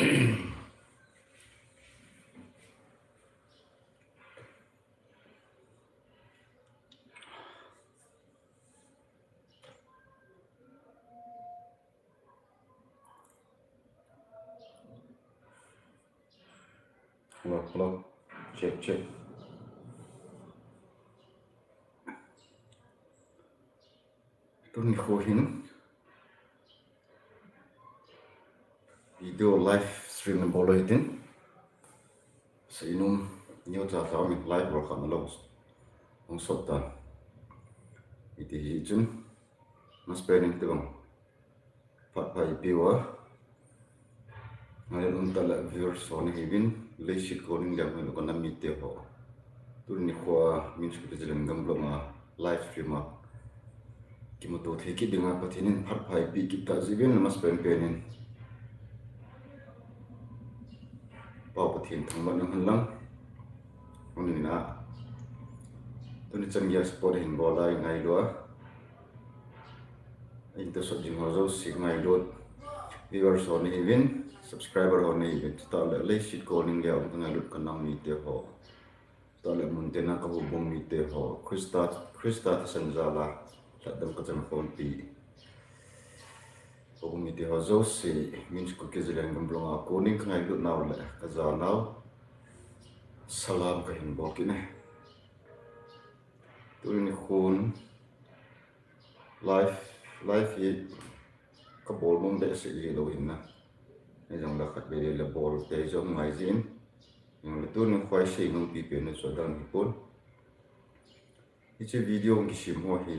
Hello, check. Tuni kohin video live stream bolo itin. Sa inum niyo ta kami live ro kan lo. Ang sota. Iti hijun. Mas pening tibang. Patpai piwa. Ngayon untala viewers so ni hibin. Leishit ko ning jam ko na mite ho. Tuni ko min su pijilang gamblo ma live stream ma. Kimoto theki dinga patinin patpai pi kita zibin mas pening. Bảo patin thằng bạn yang lang ông nina tôi chân gia sport hình bò lại ngày đó anh tôi sốt dính hoa dâu xịt ngày đó viewers họ này event subscriber họ này event tạo lại lấy shit calling gia ông ngày lúc cần năng mi tiêu họ tạo lại muốn tên nào có bông mi tiêu họ Krista thì sinh ra là đâm cái chân phone pi Ông mi tiêu dâu xị mình có cái gì đang cầm lòng cô nên ngày lúc nào lại cái giờ nào salam cái hình bọc này tôi này khôn live gì cái ball mong để sự gì đâu hình na này rằng là khách về đây là ball để trong ngày diễn nhưng mà tôi này khoai xây nông bị biến nó trở thành một cuốn cái video cái sim hoa thì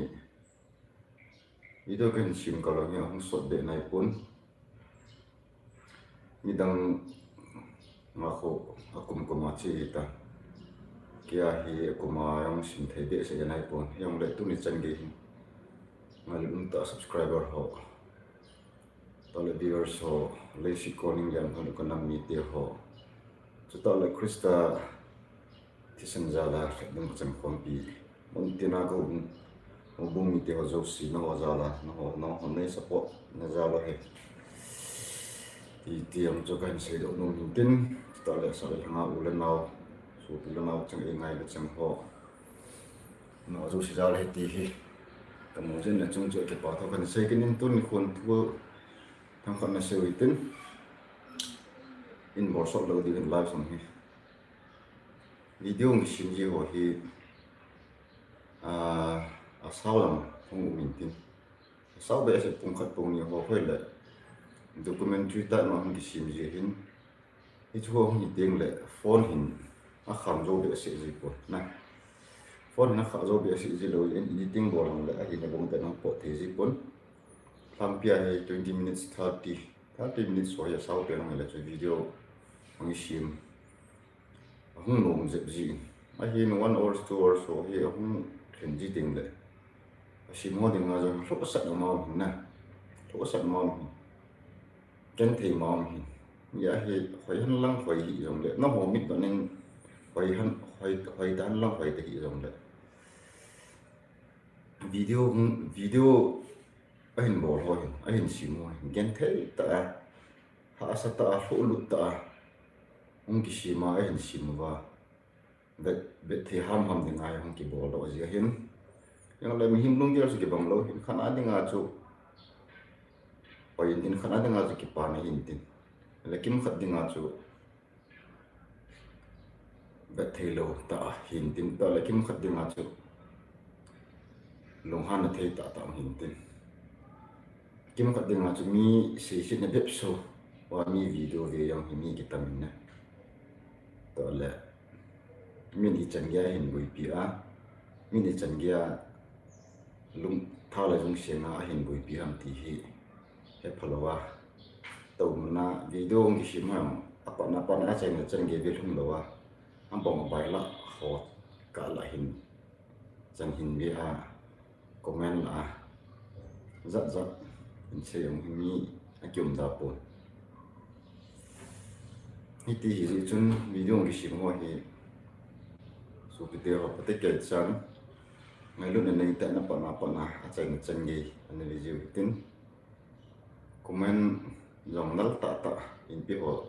video kan sim kalau yang hong sot de nai pun ni dang ngako akum ko ma chi ta kia hi ko ma yang sim thei de se nai pun yang le tu ni chan ge ngal unta subscriber ho tole viewers ho le si koning yang hon ko nam mi te ho chu ta le Krista ti san za la dum chan khom pi mon tina ko bung mi te ho zo si no za la no hon nei support na za lo he ti tiam cho kan se do no min tin ta le sa le nga u le nau su pi le nau chang e ngai le chang ho no zo si za le ti hi ka mo jen na chung cho ke pa tho kan se kin in tun khon thu thang khon na se wi tin in bor sok lo di live som hi video ngi sim ji ho hi sao làm không mình tin sao bé sẽ cùng khát cùng nhiều họ phải là documentary tại mà không cái sim gì hin ít chỗ không tiếng lệ phone hin nó khám dấu bé sẽ gì còn này phone nó khám dấu bé sẽ gì rồi in editing bỏ lòng lệ hin là bông tên nó bỏ thế gì còn làm pia hay 20 minutes 30 minutes rồi sao bé nó là cái video không cái sim không nồng dẹp gì mà hin 1 hour 2 hours rồi hi không hiện gì tiếng lệ sim hoa tiếng là rồi lúc sạch màu hình nè lúc sạch màu chân thì màu hình giờ thì phải hắn lăng phải gì rồi đấy nó hồ mít đó nên phải hắn phải đan lăng phải thì rồi đấy video anh bỏ thôi anh sim hoa chân thế ta hạ sát ta phụ lụt ta ông cái sim mà anh sim và bet thì ham thì ngay ông cái bỏ đó gì hết yang lain himlung dia suki bang lo kan ada ngacu payin tin kan ada ngacu ki pana hintin lekim khat ding ngacu bethelo ta hintin ta lekim khat ding ngacu longhan thei ta hintin kim khat ding ngacu mi se se ne bepso wa mi video ve yang mi kita minna to le min hi changya hin bui pia min hi changya lung thao lại lung xiên na hình bụi pi ham tí hi hết follow tàu na video cái sim ham apa na chạy nó chân cái việc không đâu am bong bài là họ cả lại hình chân hình bi comment là rất hình xe ông hình mi anh chụp ra bộ hi tí hi chun video cái sim hoa hi số video họ có thể chắn ngày lúc này tại nó bỏ na chạy chân gì anh lấy gì tin comment dòng nal ta in pi ho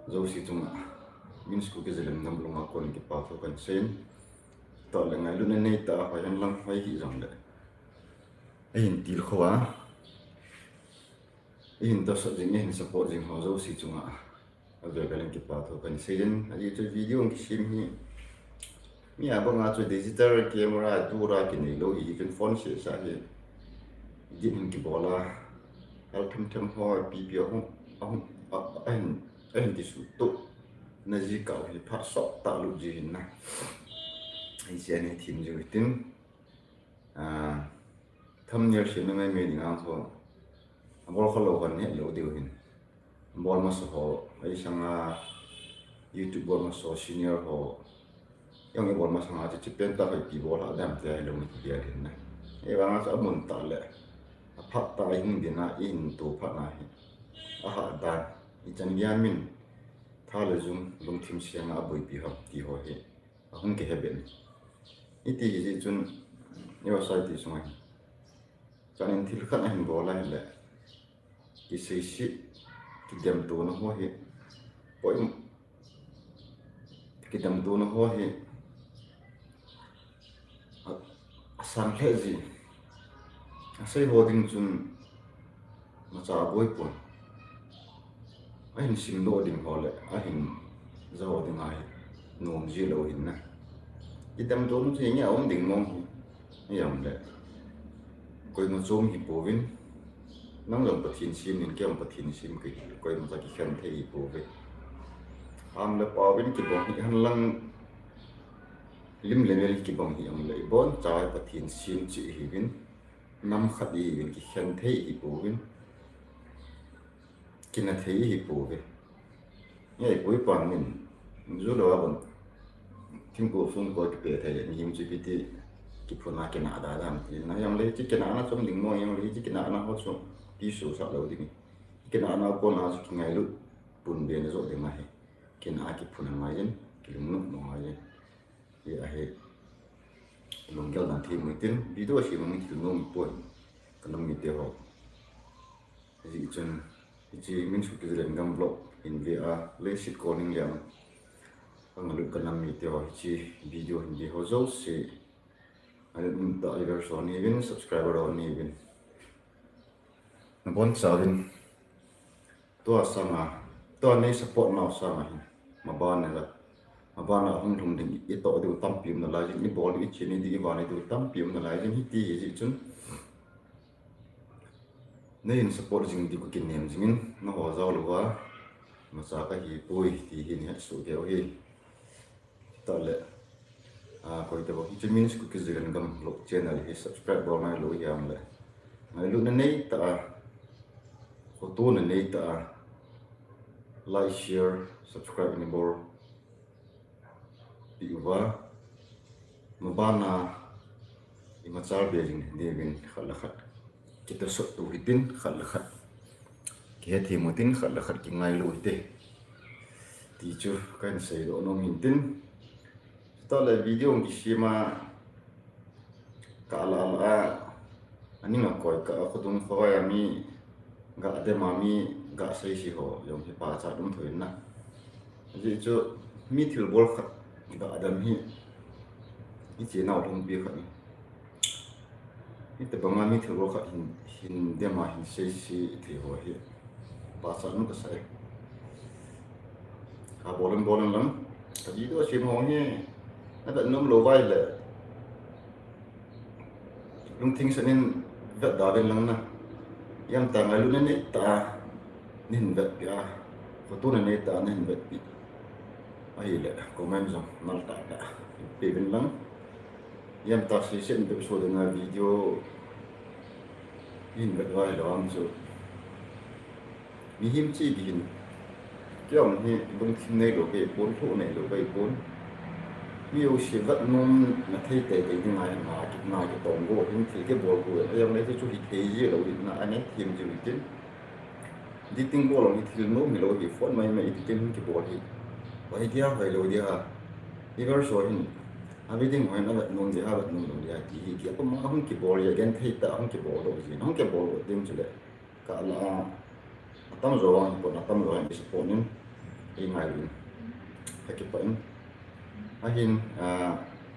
zo si chunga min sku ke zelem nam lunga kon ki pa tho kan sen to le ngai lu nei ta ha yan lang hai hi jong le in til khowa in to so jing in support jing ho zo si chunga ave galen ki pa tho kan sen ai chu video ki sim hi mi a ba chu digital camera tura ki nei lo hi kan phone se sa hi din ki bola al thum ho pi pi hong anh thì sụt tụ na gì cậu thì phát sọ tạo lụt gì na anh sẽ này thím rồi tin thâm nhiều chuyện này mình ngang thôi bol khó lâu hơn hết lâu điều hình bol mà số ấy sang YouTube bol mà số senior họ yang cái bol mà sang chỉ bên ta phải bị bol ada làm thế lâu mới kia hình này ấy bạn sẽ muốn tạo lại phát tài hình điện na in tụ phát này đàn itan yamin thala zum lung thim siang a boi pi hap ti ho he ahun ke heben iti ji chun yo sai ti sungai chanin thil khan a hin bola hele ki sei si ki dem tu na ho he poi ki dem tu na ho he sang he ji sei ho ding chun ma cha boi pon anh sim lo ding hole anh zo ding ai nom ji lo hin na itam tom chi nya om ding mong yam le koi no zom hi povin nang lom pathin sim nin kem pathin sim ki koi no ki khan thei pove am le pawin ki bong hi han lang lim level ki bong hi am le bon chai pathin sim chi hi bin nam khadi bin ki khan thei hi povin kina thấy hi bố về ngay cuối tuần mình dù đó bọn thiên cổ phương có cái bề thầy nhiều chỉ biết cái phần nào cái nào đã làm thì nó yang lấy cái nào nó trong đỉnh ngôi yang lấy cái nào nó hot xuống đi số sao đâu đi cái nào nó có nào cái ngày lúc buồn bề nó rồi thì mà cái nào cái phần nào vậy cái lúc nó vậy thì ai lúc cái làm thì mình tin video chỉ mình chỉ nó một buổi cái nó mình tiêu học gì chân chỉ mình chụp cái lên gam vlog in via lấy shit calling liang ang lu kan nam mi teo chi video hindi ho zo se anh ta iver so ni vin subscriber on ni vin na bon sa vin to asanga to nei support na asanga hi ma ban na ma ban na hung thum ding i to du tam pim na la jin ni bol i chi ni di wa ni du tam pim na la jin hi ti ji chun nên support jing di ko kin nem jingin na ho zaw luwa ma sa ka hi pui ti hin ha su deu hi ta le ko ite bo hi min sku ki zigan gam lo channel hi subscribe bo na lo yam le ngai lu na nei ta ko tu na nei ta like share subscribe ni bor bi wa ma ba na i ma char be jing de bin khala khat kita sok tu hitin khat la khat ke thi mutin khat la khat ki ngai lu te ti chu kan sei do no min tin to le video ki sima ka la ani nga koi ka khudum khoi ami ga de mami ga sei si ho yom hi pa cha dum thoin na ji chu mi thil bol khat ga adam hi i che naw thong bi khat itu bang mami thil bol khat hin de ma hin sei si thi ho hi pa cha nu ka sai ka bolen lam ta ji do sim ho hi na da nom lo vai le lung thing sanin vet da ben lang na yam ta ngai lu ne ta nin vet pia ko tu ne ta nin vet pi ai le comment jong mal ta da pe ben lang yam ta si sen de so de na video nin vet vai lo am so mi him chi bi hin kyom hi lung thing nei lo ke pon thu nei lo bai pon yêu sĩ vật nôm là thấy tệ tệ như này mà cái nào cái tổng bộ những cái bộ của em lấy cái chỗ thì thế gì đâu thì là anh ấy thêm gì chứ đi tiếng bộ là thì nó mình lo thì phốt mày mày thì tiếng cái bộ thì vậy dia vậy lo dia đi vào rồi à bây giờ ngoài nó vật nôm thì vật nôm rồi thì cái có mà không cái bộ thì cái thấy ta không cái bộ đâu gì không cái bộ tiếng chứ đấy cả là atam zo ang pon atam zo ang isaponin ingai in hakipain ahin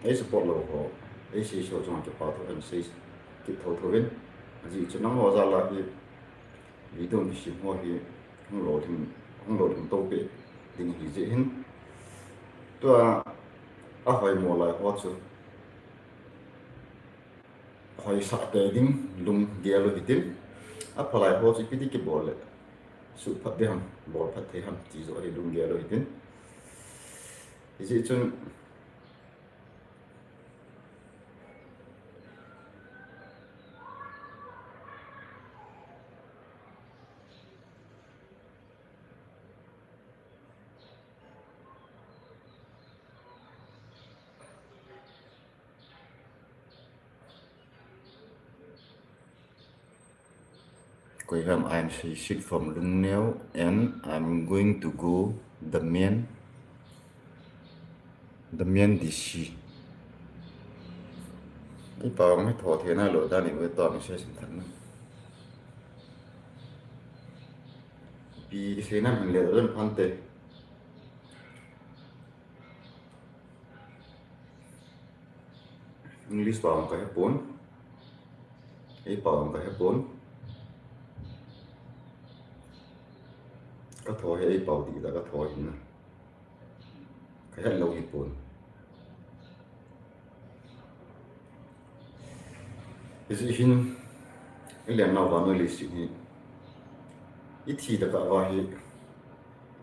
ai support lo ko ai si so chung ke pa to an sei ki tho tho wen aji chunang ho za la hi video ni si ho hi hong lo thim to pe ding hi je hin to a hoi mo lai ho chu hoi sa te ding lung ge lo hitin a phalai ho chi piti ki bol le su phat de ham bol phat the ham chi zo ri lung ge lo hitin ji chun I'm Shishit from Lungneo and I'm going to go the main DC. Cái tàu mới thọ thế nào lỗi ta thì với tàu mình sẽ sinh thành vì thế nào mình lỡ lên phân tệ English bảo cái hấp bốn ấy bảo cái hấp bốn có thọ hay bảo thì đã có thọ hình cái hết lâu hít bốn cái hình cái liền nào vào nơi lịch sử thì ít thì đã có vào thì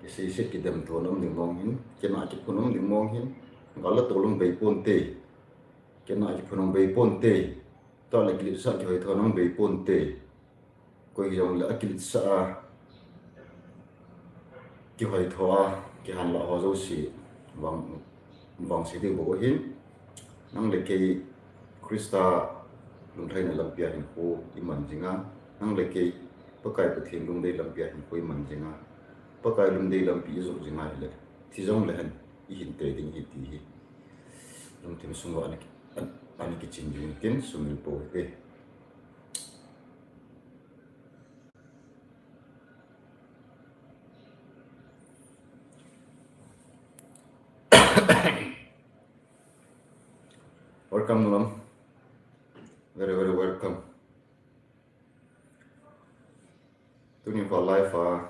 cái sự sẽ cái đầm thọ nó đừng mong hình cái nào cái nó đừng mong hình gọi là tổ lông bể bốn tê cái nào cái nó bể bốn tê đó là cái lịch sử cái thọ nó bể bốn tê coi dòng là cái lịch sử cái hồi thọ cái hành lọ họ dấu sĩ vòng sĩ tiêu bộ hiến năng lực cái Krista lùng thay này làm việc hình khu iman jinga năng lực cái bất cái bất thiền lùng đây làm việc hình khu iman jinga bất cái lùng đây làm việc dụng jinga là thì giống là hình hình tệ định hình tí lùng thêm sung gọi anh cái trình dùng kiến sung bộ thế welcome Nulam, very welcome. Tôi nhìn vào live và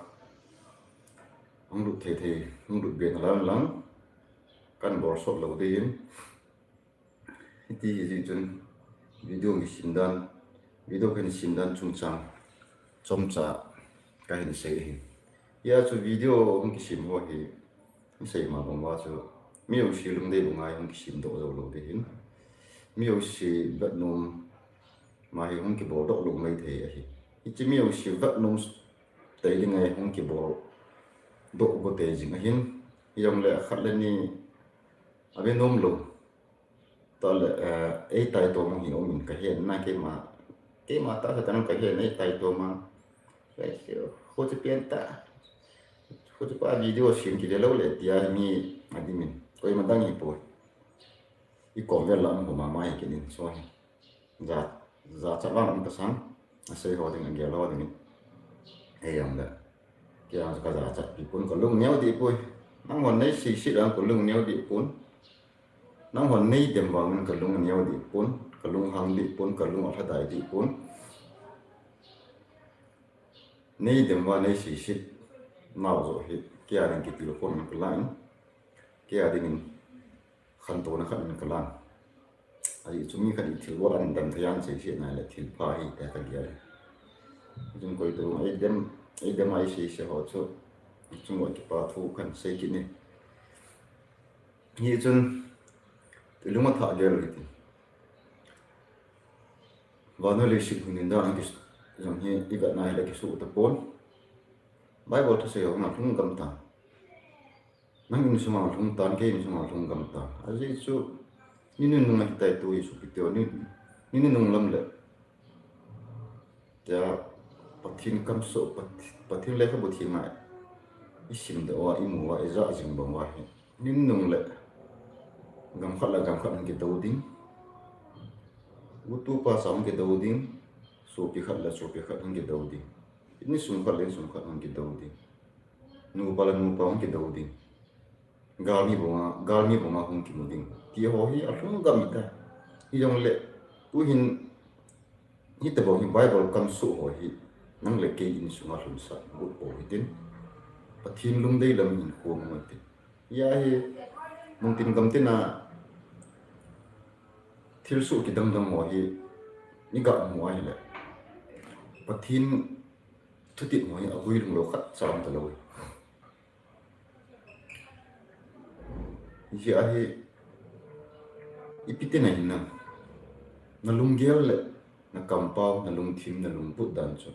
không được thì không được biển lắm căn bỏ sót lâu đi thì gì chân video mình xin đan video cái xin đan trung trang trong trả cái hình sẽ hình ya cho video không cái xin hoa thì sẽ mà bằng hoa cho miêu xí lùng đây bằng ai không cái xin độ rồi lâu đi miêu xí vật nôm mà không cái bộ độ lùng này thì chỉ miêu xí vật nôm tới đi ngay không cái bộ độ có thể gì ngay hin dòng lệ khát lên đi ở bên nôm lùng đó là ấy tay tôi mà hiểu mình cái hiện nay cái mà ta sẽ tăng cái hiện ấy tay tôi mà cái khó chịu biến ta khó chịu qua video xin cái lâu lệ thì mi đi mình coi mà đang hiệp bồi cái công việc làm của mà mai cái này xóa za chắc là mình có sáng xây họ thì người lo thì mình hay làm đấy cái anh có za chắc bị cuốn còn lung nhéo đi bồi năng hồn đấy xì đang còn lung nhéo đi cuốn năng hồn này điểm vào mình còn lung nhéo đi cuốn còn lung hàng đi cuốn còn lung ở đại đi cuốn này điểm vào này xì mau rồi cái anh cái telephone mình cái line cái anh mình khăn tổ nó khăn mình cái line 아직 chúng mình thì thiếu anh đầm thời gian sẽ này là thiếu phải tại cái gì chúng tôi từ ấy đêm ấy sẽ hỗ trợ chúng tôi cái bảo thu cần xây cái này như chúng từ lúc mà thợ giờ rồi thì và nó lịch sử của mình đó cái giống như cái này là cái số tập 4 Bible它是有那种咁大，那你什么种单给你什么种咁大，而且就你弄那带多一数比较你弄lâm了，呀，白天咁少白天来个白天买，一心的话一木话一热情帮话，你弄了，咁快人嘅đầu tiên，我都把上嘅đầu tiên，數比克人嘅đầu tiên。ini sungkat len sungkat ang kidaw din nu pala ang kidaw din galmi bunga hong kimuding ti ho hi alung gamita iyong le uhin hi te bo hi bible kam su ho hi nang le ke in sunga hlum sa bu po hitin pathin lung dei lam in khom ngati ya hi mong tin kam tina thil su ki dang mo hi ni ga mo hi le pathin thuti mo hi agui lung lo khat cham ta lo hi a hi ipite na hinam na lunggel le na kampau na lungthim na lungput dan chu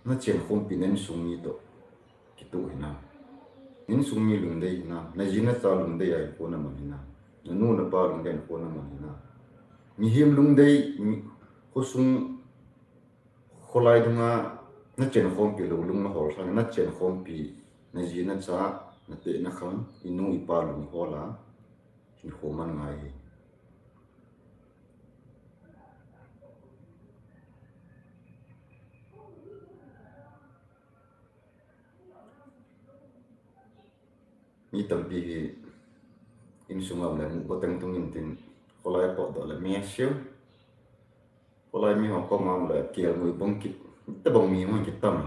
na chen khom pinen sungi to kitu hina nin sungi lungdei hina na jina cha lungdei ai ko na manina na nu na pa lungdei ko na manina mi him lungdei ko sung kholai dunga na chen khom pi lo lung na hol sang na chen khom pi na jina cha na te na kham inu ipa lung hola hin khoman ngai mi tampi hi in sungam le mu boteng tungin tin kolai po do le mi siu kolai mi ho ko mam le kiel mu bong ki te bong mi mo ki tam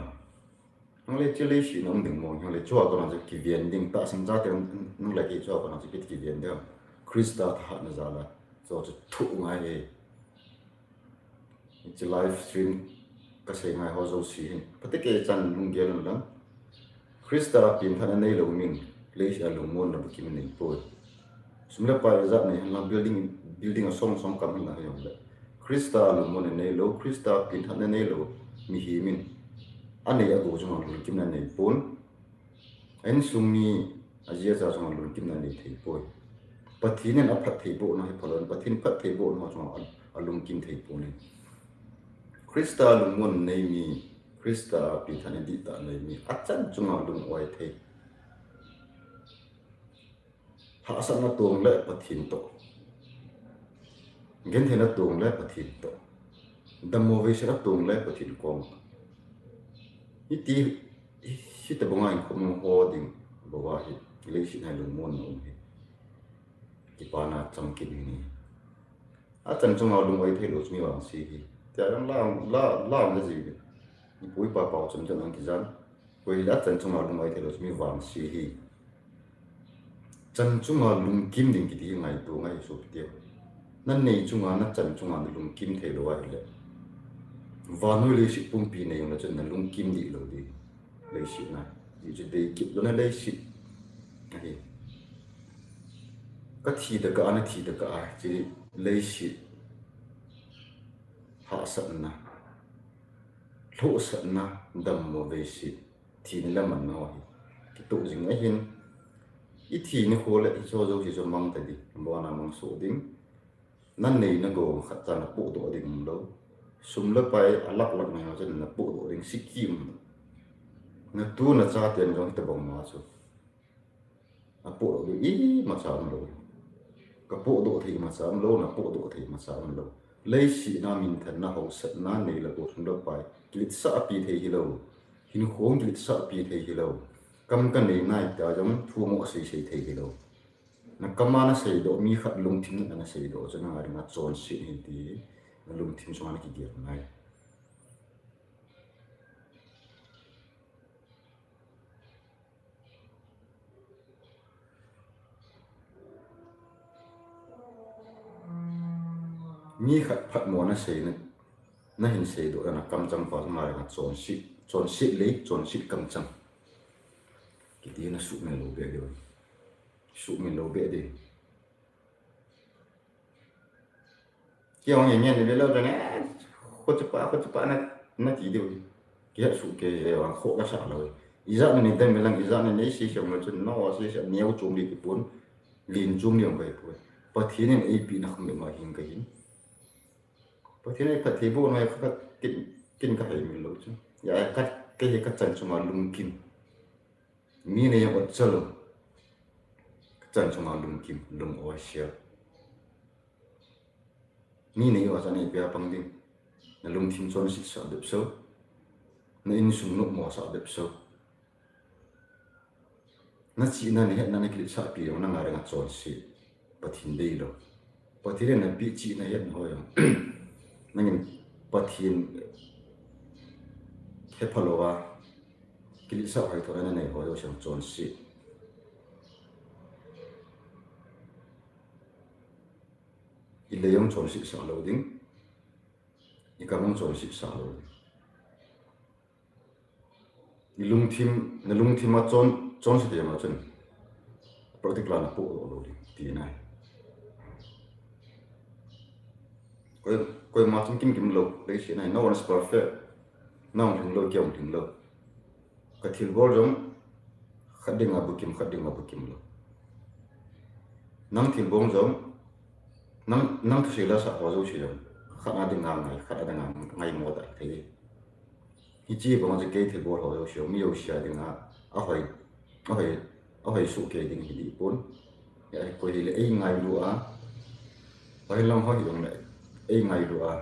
nang le chile shi nong ding mo nang le chua ko na ki vien ding ta sang za te nang le ki chua ko na ki vien de krista tha na za la so to thu ngai e it's a live stream ka sei ngai ho zo si patike chan lung gel lang krista pin tha nei lo min place a lumon na bukim nei po sumla pa za nei na building a song kam na yong le krista lumon nei lo krista pin tha nei lo mi hi min ane ya go jong lu kim na nei pon en sumi azia za jong lu kim na nei thei po pathin a phat thei bo na he phalon pathin phat thei bo no jong alung kim thei po nei krista lumon nei mi krista pin tha nei di ta nei mi achan jong lung oi thei ha asana tong le pathin to gen thena tong le pathin to damo ve sera tong le pathin kom iti hi te bonga in kom ho ding bawa hi le shi na lu mon no hi ki pana cham ki ni a chan chung lu oi the lo mi wang si hi ta lang la na ji ni pui pa pa cham chan ang ki jan pui la chan chung lu oi the lo mi wang si hi chan chunga lung kim ding ki ti ngai tu ngai so ti nan nei chunga na chan chunga na lung kim the lo ai le wa no le shi pum pi nei na chan na lung kim di lo di le shi na ji je dei ki lo na le shi ai ka thi da ka na thi da ka ai ji le shi ha sa na lo sa na dam mo ve shi thi ni la man no ki tu jing ai hin ithi ni khole i cho zo chi cho mang ta di bo na mang so ding nan nei na go khat ta na pu do ding lo sum la pai alak lak na chen na pu do ding sikim na tu na cha ten jong ta bong ma chu a pu do i ma cha lo ka pu do thi ma cha lo na pu do thi ma cha lo lei si na min than na ho sat na nei la go sum la pai klit sa pi the hi lo hin khong klit sa pi the hi lo kam kan nei nai ta jong thu mo sei sei thei hi lo na kamana sei do mi khat lung thim na sei do chana ari na chon si hi ti na lung thim chona ki ger nai mi khat phat mo na sei na hin sei do na kam chang pa ma na chon si le chon si kam chang ki ti na su me lo be de su me lo be de ki ong yen yen de lo de ne ko pa na ti de ki su ke wa kho ka sa lo i za ne den me lang i za ne si xiong lo chen no si xiong niao chung li ki pun lin chung ni ong bai pu pa thi ne ai pi na khum ma hin ka hin pa thi ne pa thi bo na ka kin ka hai mi lo chu ya ka ke ka chan chu ma lung kin mi ne yang chalo chan chu ma lung kim lung o sia mi ne yo sa ne pya pang ding na lung thim chon si sa de so na in sum no mo sa bep so na chi na ni na ni kli sa pi na nga nga chon si pathin dei lo pathiren na pi chi na yet ho yo nangin pathin he phalowa kli sa hai thora na nei ho yo sam chon si ileyong chon si sa lo ding ikamong chon si sa lo ilung thim ma chon si de ma chen particular na po lo ding ti nai koi ma chung kim lo le si nai no one is perfect nong thing lo kyong thing lo ka thil bol jong khading abu kim lo nang thil bong jong nang thil la sa ho zo si jong khana ding ngai mo da thei hi chi bong je ke thil bol ho yo si mi yo sia ding a hoi su ke ding hi di pon ya ko hi le ai ngai lu a bai long ho hi dong le ai ngai lu a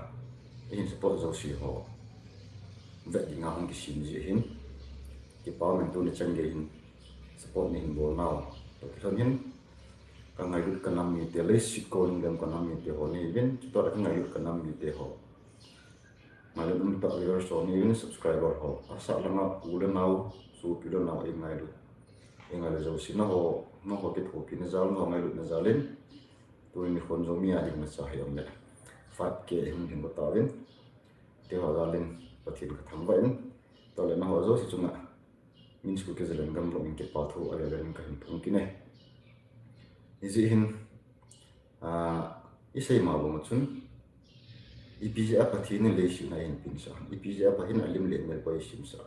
in support zo si ho vet ding a hong ki sim ji hin ki pa men tu le chang ge hin support ni hin bol now to ki thon hin ka ngai lu ka nam mi te le si ko ning dam ka nam mi te ho ni ben to ra ka ngai lu ka nam mi te ho ma le dum ta yo so ni win subscriber ho asa lama ule now su pi lo now ai ngai lu zo si na ho ke tho pi na zal no ngai lu na zalin tu ni khon zo mi a ding na sa hayom le fat ke hin hin ba ta win te ho zalin pathin ka thang ba in to le na ho zo si chunga min sku ke zelen gam lo min ke pa tho ale len ka hin thung ki ne izi hin isei ma bo ma chun ipja pathin le shi na in pin sa ipja pa hin alim le mel pa sim sa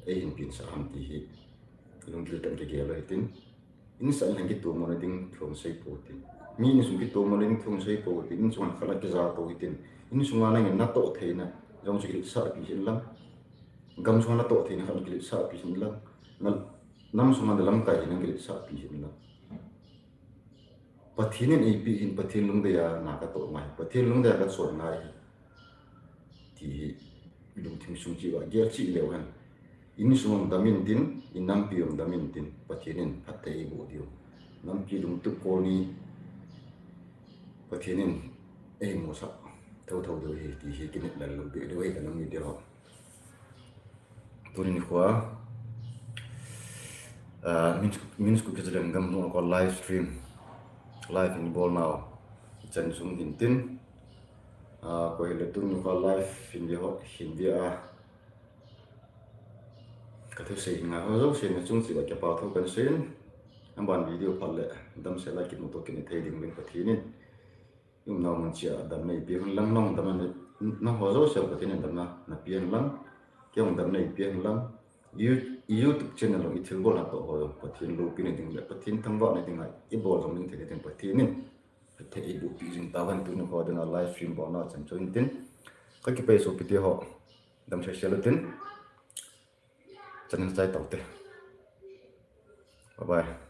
ei hin pin sa ham ti hi lung ki tan ke ge la tin in sa lang ki to mo na ding thong sei po tin mi ni sum ki to mo ding thong sei po tin in chuan khala ke za to tin in sunga na na to theina jong chi sa pi hin lam gam sunga na to theina khan ki sa pi hin lam nam sunga da lam kai hin ki sa pi hin lam pathin in ip hin pathin lung de ya na ka to mai pathin lung de ka chon ngai ti lung thim sum chi wa gel chi le wan in sum damin tin in nam pi damin tin pathinin phatai bo dio nam pi lung tu ko ni pathinin ei mo sa thau de hi ti hi kin la lo de de ka nam ni de ho turin khwa min sku ke zelen gam no ko live stream live in ball now chan sum din tin ko hele tur nu ka live in bi ho hin bi a ka thu sei nga ho zo sei na chung chi ba ka pa tho kan sen am ban video phal le dam se la ki mo to ki ni thei ding ben pathinin yum naw mun chia dam nei bi lang nong dam na ho zo se pathin dam na pian lang kyong dam nei pian lang YouTube channel lo ithil bol ha to ho pathin lo pin ding le pathin thangwa na ding ai I bol jong ning the pathinin the I bu pi jing tawan tu no ho ding live stream bo na chan choin tin ka ki pe so pi te ho dam se sel tin chan sai tau te bye bye